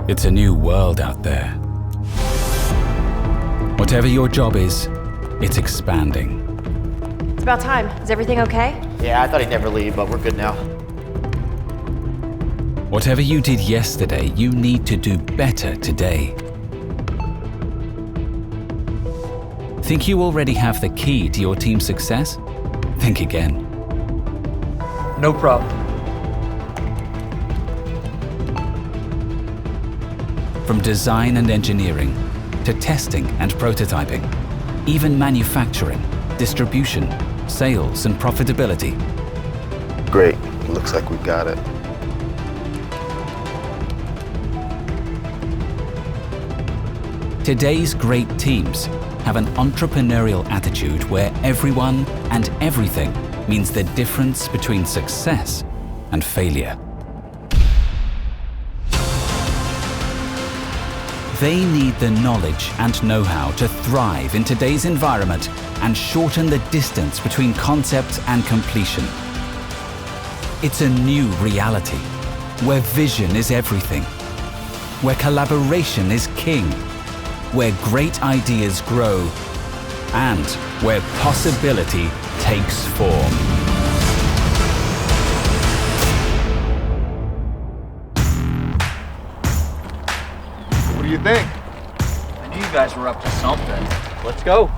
It's a new world out there. Whatever your job is, it's expanding. It's about time. Is everything okay? Yeah, I thought he'd never leave, but we're good now. Whatever you did yesterday, you need to do better today. Think you already have the key to your team's success? Think again. No problem. From design and engineering, to testing and prototyping, even manufacturing, distribution, sales and profitability. Great. Looks like we got it. Today's great teams have an entrepreneurial attitude where everyone and everything means the difference between success and failure. They need the knowledge and know-how to thrive in today's environment and shorten the distance between concept and completion. It's a new reality, where vision is everything, where collaboration is king, where great ideas grow, and where possibility takes form. What do you think? I knew you guys were up to something. Let's go.